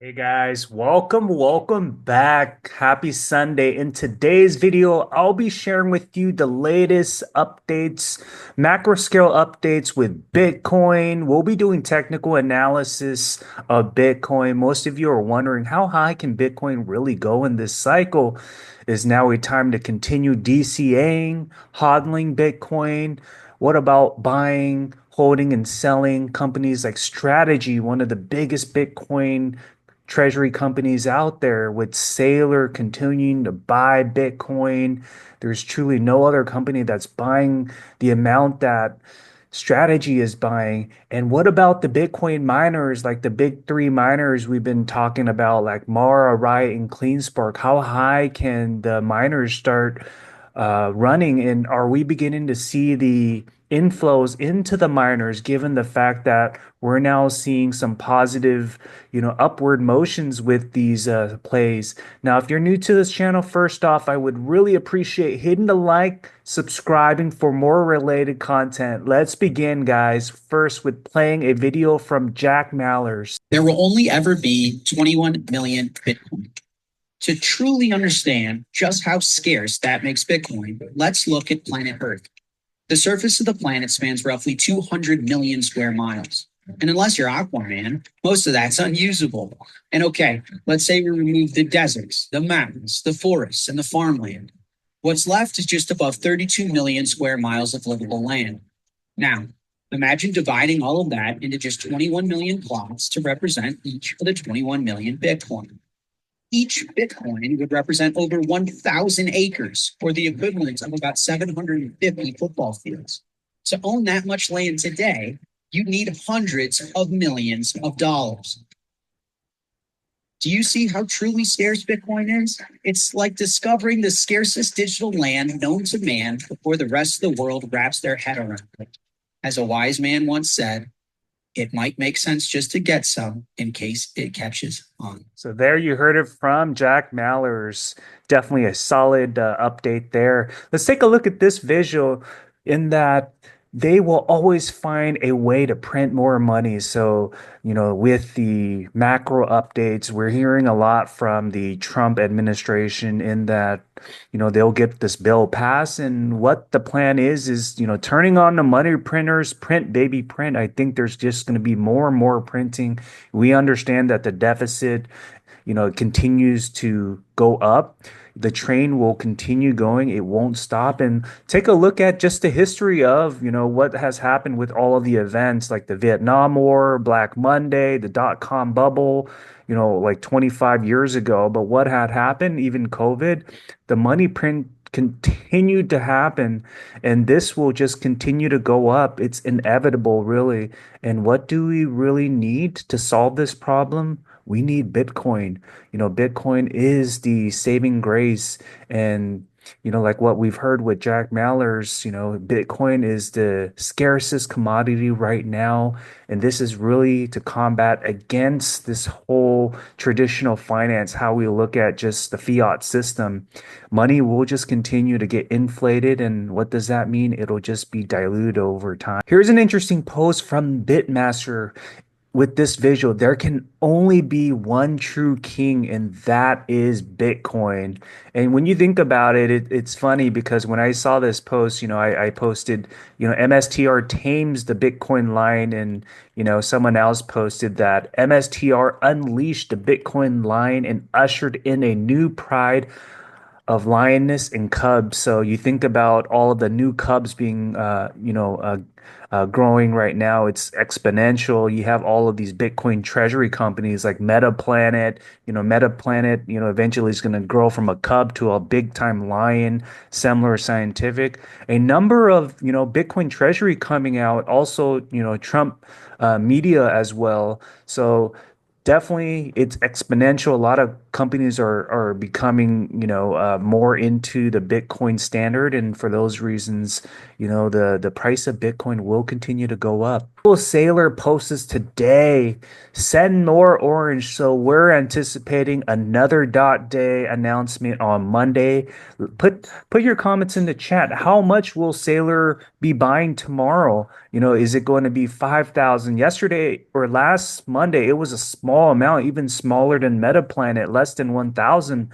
Hey guys, welcome back. Happy Sunday. In today's video, I'll be sharing with you the latest updates, macro scale updates with Bitcoin. We'll be doing technical analysis of Bitcoin. Most of you are wondering how high can Bitcoin really go in this cycle? Is now a time to continue DCAing, hodling Bitcoin? What about buying, holding, and selling companies like Strategy, one of the biggest Bitcoin treasury companies out there, with Sailor continuing to buy Bitcoin? There's truly no other company that's buying the amount that Strategy is buying. And what about the Bitcoin miners, like the big three miners we've been talking about, like Mara, Riot, and CleanSpark? How high can the miners start running? And are we beginning to see the inflows into the miners, given the fact that we're now seeing some positive, upward motions with these plays? Now, if you're new to this channel, first off, I would really appreciate hitting the like, subscribing for more related content. Let's begin, guys. First, with playing a video from Jack Mallers. There will only ever be 21 million Bitcoin. To truly understand just how scarce that makes Bitcoin, let's look at planet Earth. The surface of the planet spans roughly 200 million square miles. And unless you're Aquaman, most of that's unusable. And okay, let's say we remove the deserts, the mountains, the forests, and the farmland. What's left is just above 32 million square miles of livable land. Now, imagine dividing all of that into just 21 million plots to represent each of the 21 million Bitcoin. Each Bitcoin would represent over 1,000 acres, or the equivalent of about 750 football fields. To own that much land today, you need hundreds of millions of dollars. Do you see how truly scarce Bitcoin is? It's like discovering the scarcest digital land known to man before the rest of the world wraps their head around it. As a wise man once said, it might make sense just to get some in case it catches on. So there you heard it from Jack Mallers. Definitely a solid update there. Let's take a look at this visual, in that they will always find a way to print more money. So, with the macro updates, we're hearing a lot from the Trump administration in that, they'll get this bill passed. And what the plan is, turning on the money printers, print, baby, print. I think there's just going to be more and more printing. We understand that the deficit, it continues to go up. The train will continue going. It won't stop. And take a look at just the history of, what has happened with all of the events like the Vietnam War, Black Monday, the dot-com bubble, like 25 years ago. But what had happened, even COVID, the money print continued to happen, and this will just continue to go up. It's inevitable, really. And what do we really need to solve this problem? We need Bitcoin. Bitcoin is the saving grace. And, like what we've heard with Jack Mallers, Bitcoin is the scarcest commodity right now. And this is really to combat against this whole traditional finance, how we look at just the fiat system. Money will just continue to get inflated. And what does that mean? It'll just be diluted over time. Here's an interesting post from Bitmaster with this visual. There can only be one true king, and that is Bitcoin. And when you think about it, it's funny because when I saw this post, I posted, MSTR tames the Bitcoin line, and, someone else posted that MSTR unleashed the Bitcoin line and ushered in a new pride of lioness and cubs. So you think about all of the new cubs being, growing right now. It's exponential. You have all of these Bitcoin treasury companies like Metaplanet. Metaplanet, eventually is going to grow from a cub to a big time lion. Semler Scientific, a number of, Bitcoin treasury coming out. Also, Trump media as well. So definitely, it's exponential. A lot of companies are becoming, more into the Bitcoin standard, and for those reasons, the price of Bitcoin will continue to go up. Sailor posts today. Send more orange. So we're anticipating another dot day announcement on Monday. Put your comments in the chat. How much will Sailor be buying tomorrow? Is it going to be 5,000? Yesterday or last Monday, it was a small amount, even smaller than Metaplanet, less than 1,000.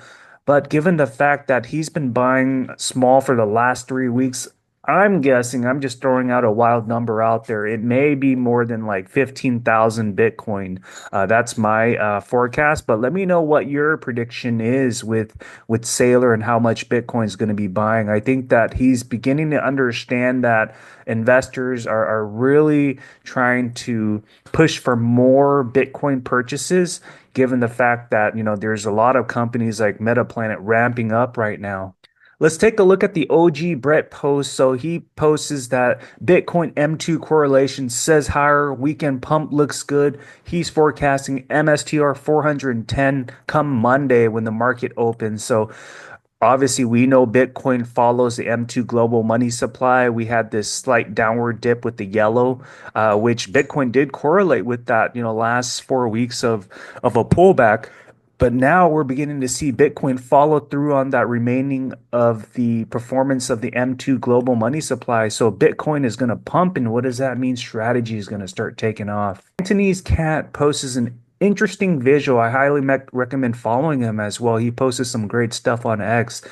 But given the fact that he's been buying small for the last 3 weeks, I'm guessing, I'm just throwing out a wild number out there. It may be more than like 15,000 Bitcoin. That's my forecast, but let me know what your prediction is with Sailor and how much Bitcoin is going to be buying. I think that he's beginning to understand that investors are really trying to push for more Bitcoin purchases, given the fact that, there's a lot of companies like Metaplanet ramping up right now. Let's take a look at the OG Brett post. So he posts that Bitcoin M2 correlation says higher, weekend pump looks good. He's forecasting MSTR 410 come Monday when the market opens. So obviously, we know Bitcoin follows the M2 global money supply. We had this slight downward dip with the yellow, which Bitcoin did correlate with that, last 4 weeks of a pullback. But now we're beginning to see Bitcoin follow through on that remaining of the performance of the M2 global money supply. So Bitcoin is going to pump. And what does that mean? Strategy is going to start taking off. Anthony's cat posts an interesting visual. I highly recommend following him as well. He posted some great stuff on X.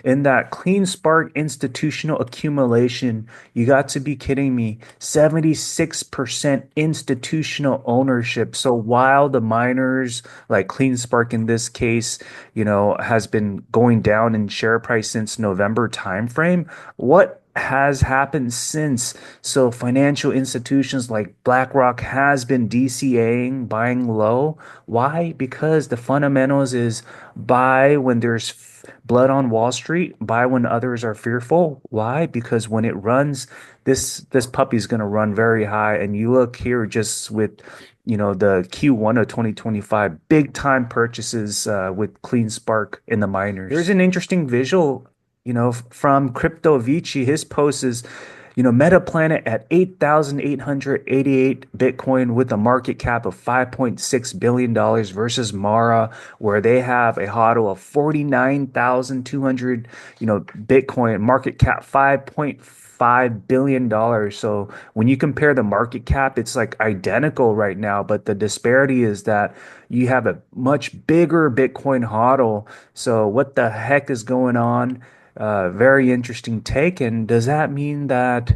In that CleanSpark institutional accumulation, you got to be kidding me. 76% institutional ownership. So while the miners, like CleanSpark in this case, has been going down in share price since November timeframe, what has happened since? So financial institutions like BlackRock has been DCAing, buying low. Why? Because the fundamentals is buy when there's blood on Wall Street, buy when others are fearful. Why? Because when it runs, this puppy's going to run very high. And you look here just with the Q1 of 2025, big time purchases with CleanSpark in the miners. There's an interesting visual, from Crypto Vici. His post is, Metaplanet at 8,888 Bitcoin with a market cap of $5.6 billion dollars versus Mara, where they have a hodl of 49,200, Bitcoin market cap $5.5 billion dollars. So when you compare the market cap, it's like identical right now, but the disparity is that you have a much bigger Bitcoin hodl. So what the heck is going on? Very interesting take. And does that mean that,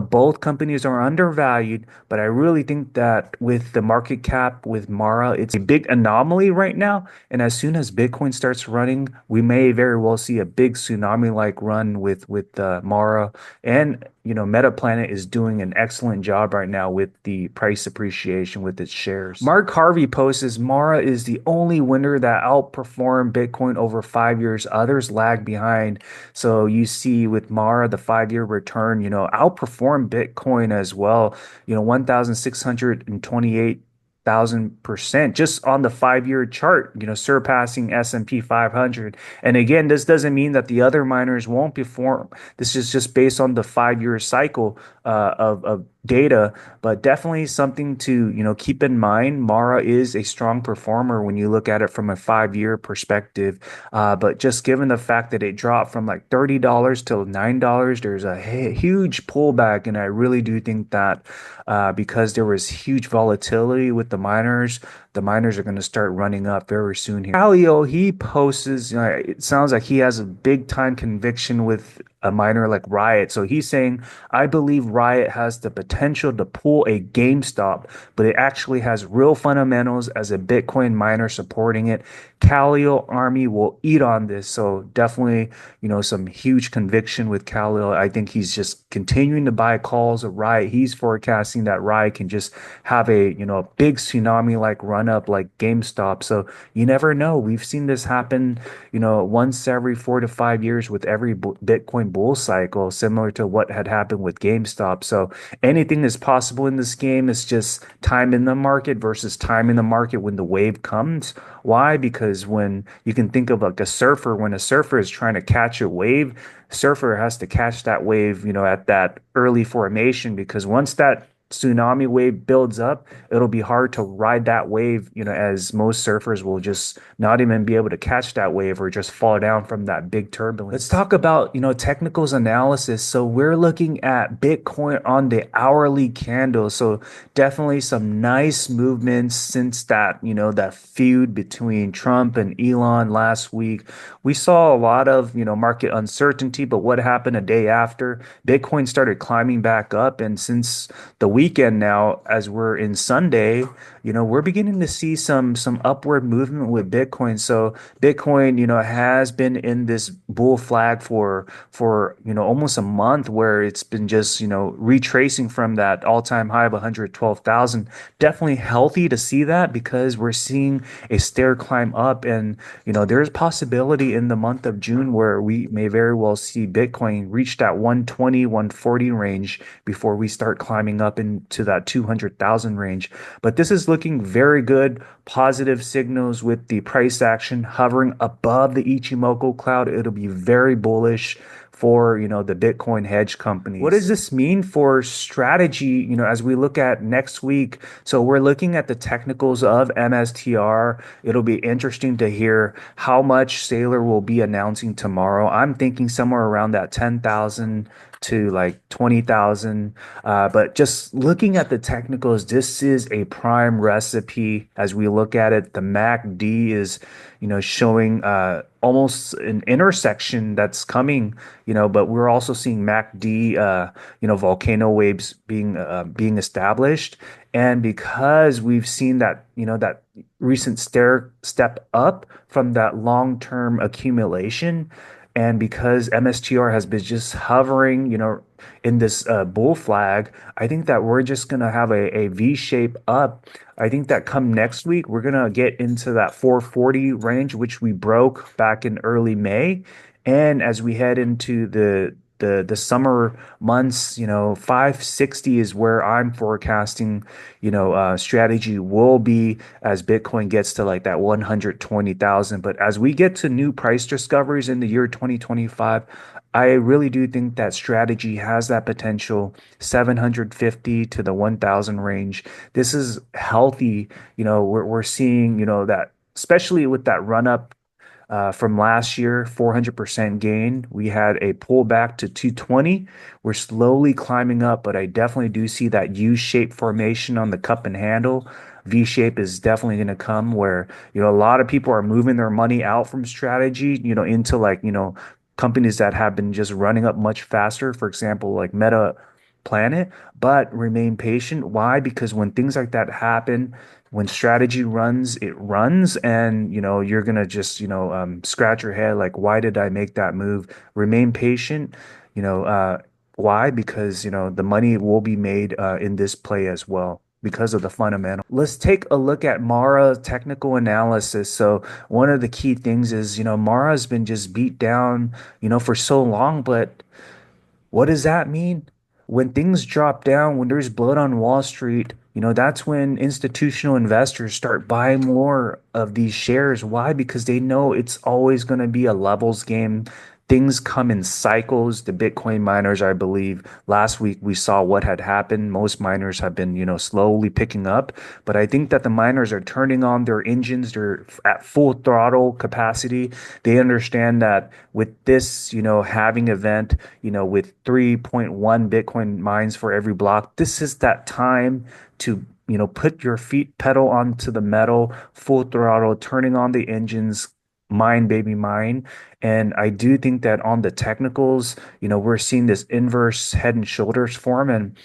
both companies are undervalued? But I really think that with the market cap with Mara, it's a big anomaly right now. And as soon as Bitcoin starts running, we may very well see a big tsunami-like run with Mara. And, Metaplanet is doing an excellent job right now with the price appreciation with its shares. Mark Harvey posts Mara is the only winner that outperformed Bitcoin over 5 years. Others lag behind. So you see with Mara, the 5 year return, outperformed Bitcoin as well, 1,628,000% just on the 5 year chart, surpassing S&P 500. And again, this doesn't mean that the other miners won't perform. This is just based on the 5 year cycle of data, but definitely something to, keep in mind. Mara is a strong performer when you look at it from a 5 year perspective. But just given the fact that it dropped from like $30 to $9, there's a huge pullback. And I really do think that because there was huge volatility with the miners are going to start running up very soon here. Calio, he posts, it sounds like he has a big time conviction with a miner like Riot. So he's saying, I believe Riot has the potential to pull a GameStop, but it actually has real fundamentals as a Bitcoin miner supporting it. Calio Army will eat on this. So definitely, some huge conviction with Calio. I think he's just continuing to buy calls of Riot. He's forecasting that Riot can just have a, big tsunami like run up like GameStop. So you never know. We've seen this happen, once every 4 to 5 years with every Bitcoin bull cycle, similar to what had happened with GameStop. So anything is possible in this game. It's just time in the market versus time in the market when the wave comes. Why? Because when you can think of like a surfer, when a surfer is trying to catch a wave, surfer has to catch that wave, at that early formation, because once that tsunami wave builds up, it'll be hard to ride that wave, as most surfers will just not even be able to catch that wave or just fall down from that big turbulence. Let's talk about, technicals analysis. So we're looking at Bitcoin on the hourly candle. So definitely some nice movements since that feud between Trump and Elon last week. We saw a lot of, market uncertainty, but what happened a day after? Bitcoin started climbing back up. And since the weekend now, as we're in Sunday, we're beginning to see some upward movement with Bitcoin. So Bitcoin, has been in this bull flag for almost a month where it's been just, retracing from that all-time high of 112,000. Definitely healthy to see that because we're seeing a stair climb up and there's possibility in the month of June where we may very well see Bitcoin reach that 120, 140 range before we start climbing up into that 200,000 range. But this is looking very good. Positive signals with the price action hovering above the Ichimoku cloud. It'll be very bullish for, the Bitcoin hedge companies. What does this mean for strategy, as we look at next week? So we're looking at the technicals of MSTR. It'll be interesting to hear how much Saylor will be announcing tomorrow. I'm thinking somewhere around that 10,000 to like 20,000. But just looking at the technicals, this is a prime recipe as we look at it. The MACD is, showing almost an intersection that's coming, but we're also seeing MACD, volcano waves being established. And because we've seen that, that recent step up from that long-term accumulation, and because MSTR has been just hovering, in this bull flag, I think that we're just going to have a V shape up. I think that come next week, we're going to get into that 440 range, which we broke back in early May. And as we head into the summer months, 560 is where I'm forecasting, strategy will be as Bitcoin gets to like that 120,000. But as we get to new price discoveries in the year 2025, I really do think that strategy has that potential 750 to the 1,000 range. This is healthy. We're seeing, that especially with that run up from last year, 400% gain. We had a pullback to 220. We're slowly climbing up, but I definitely do see that U-shaped formation on the cup and handle. V-shape is definitely going to come where, a lot of people are moving their money out from strategy, into like, companies that have been just running up much faster. For example, like Metaplanet, but remain patient. Why? Because when things like that happen, when strategy runs, it runs, and you're gonna just scratch your head like, why did I make that move? Remain patient. You know, why? Because the money will be made in this play as well because of the fundamental. Let's take a look at Mara technical analysis. So one of the key things is Mara's been just beat down for so long, but what does that mean? When things drop down, when there's blood on Wall Street, that's when institutional investors start buying more of these shares. Why? Because they know it's always going to be a levels game. Things come in cycles. The Bitcoin miners, I believe, last week we saw what had happened. Most miners have been, slowly picking up, but I think that the miners are turning on their engines. They're at full throttle capacity. They understand that with this, halving event, with 3.1 Bitcoin mines for every block, this is that time to, put your feet pedal onto the metal, full throttle, turning on the engines, mine, baby, mine. And I do think that on the technicals, we're seeing this inverse head and shoulders form. And,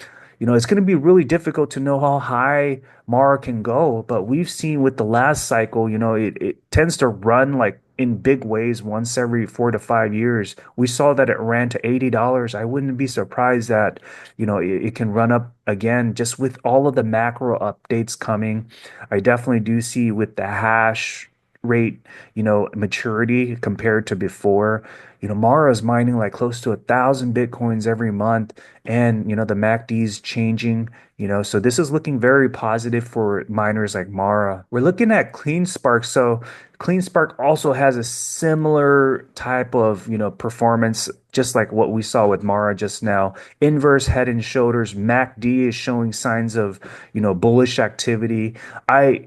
it's going to be really difficult to know how high Mara can go. But we've seen with the last cycle, it tends to run like in big ways once every 4 to 5 years. We saw that it ran to $80. I wouldn't be surprised that, it can run up again just with all of the macro updates coming. I definitely do see with the hash rate, maturity compared to before. Mara is mining like close to 1,000 Bitcoins every month, and the MACD is changing. So this is looking very positive for miners like Mara. We're looking at CleanSpark. So CleanSpark also has a similar type of, performance, just like what we saw with Mara just now. Inverse head and shoulders. MACD is showing signs of, bullish activity. I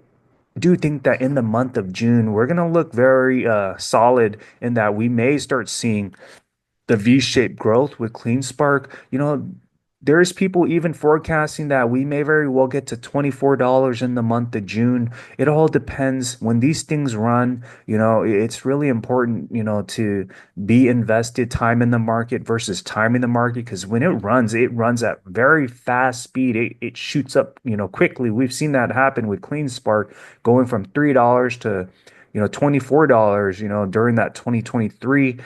do think that in the month of June, we're going to look very solid in that we may start seeing the V-shaped growth with CleanSpark. There's people even forecasting that we may very well get to $24 in the month of June. It all depends when these things run. It's really important, to be invested time in the market versus time in the market, because when it runs at very fast speed. It shoots up, quickly. We've seen that happen with CleanSpark going from $3 to $24, during that 2023,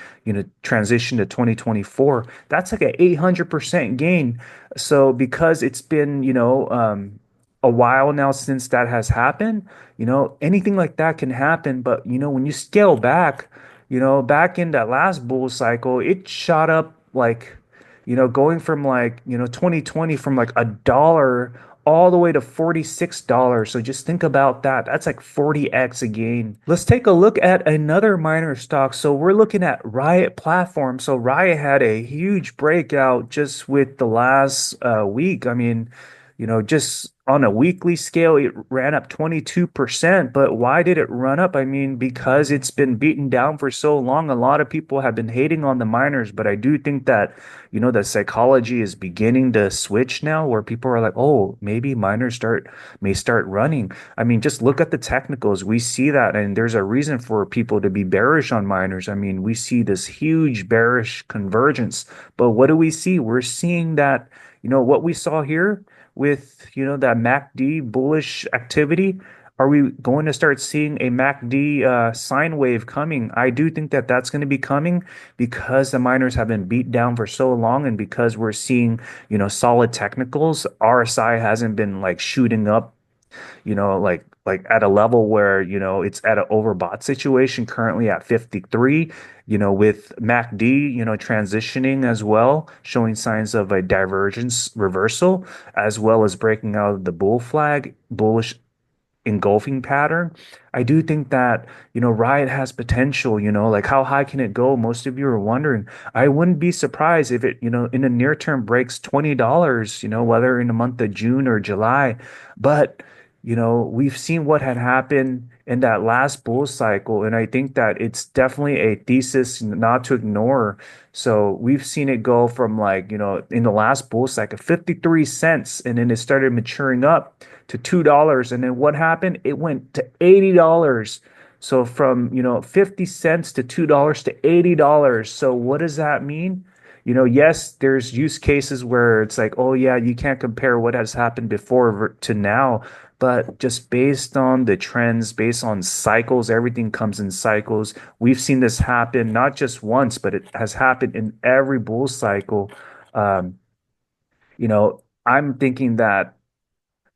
transition to 2024. That's like an 800% gain. So because it's been, a while now since that has happened, anything like that can happen. But, when you scale back, back in that last bull cycle, it shot up like, going from like, 2020 from like $1 all the way to $46. So just think about that. That's like 40x a gain. Let's take a look at another miner stock. So we're looking at Riot Platforms. So Riot had a huge breakout just with the last week. I mean, just on a weekly scale, it ran up 22%. But why did it run up? I mean, because it's been beaten down for so long. A lot of people have been hating on the miners, but I do think that, the psychology is beginning to switch now, where people are like, oh, maybe miners may start running. I mean, just look at the technicals. We see that, and there's a reason for people to be bearish on miners. I mean, we see this huge bearish convergence, but what do we see? We're seeing that, what we saw here with, that MACD bullish activity. Are we going to start seeing a MACD sine wave coming? I do think that that's going to be coming because the miners have been beat down for so long, and because we're seeing, solid technicals. RSI hasn't been like shooting up, like at a level where, it's at an overbought situation currently at 53, with MACD, transitioning as well, showing signs of a divergence reversal, as well as breaking out of the bull flag, bullish engulfing pattern. I do think that, Riot has potential, like how high can it go? Most of you are wondering. I wouldn't be surprised if it, in the near term breaks $20, whether in the month of June or July. But, we've seen what had happened in that last bull cycle, and I think that it's definitely a thesis not to ignore. So we've seen it go from like, in the last bull cycle, 53 cents, and then it started maturing up to $2. And then what happened? It went to $80. So from, 50 cents to $2 to $80. So what does that mean? Yes, there's use cases where it's like, oh yeah, you can't compare what has happened before to now, but just based on the trends, based on cycles, everything comes in cycles. We've seen this happen not just once, but it has happened in every bull cycle. Um, I'm thinking that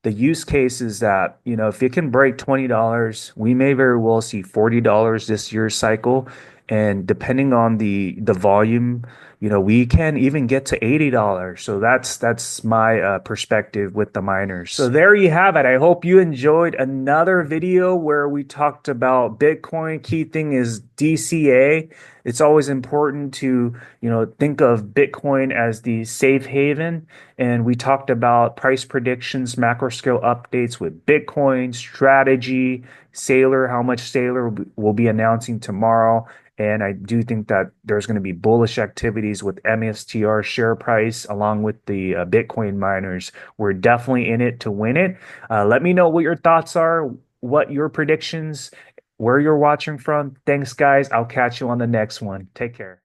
the use case is that, if it can break $20, we may very well see $40 this year's cycle. And depending on the volume, we can even get to $80. So that's my perspective with the miners. So there you have it. I hope you enjoyed another video where we talked about Bitcoin. Key thing is DCA. It's always important to, think of Bitcoin as the safe haven. And we talked about price predictions, macro scale updates with Bitcoin, strategy, Sailor, how much Sailor will be announcing tomorrow. And I do think that there's going to be bullish activities with MSTR share price along with the Bitcoin miners. We're definitely in it to win it. Let me know what your thoughts are, what your predictions, where you're watching from. Thanks, guys. I'll catch you on the next one. Take care.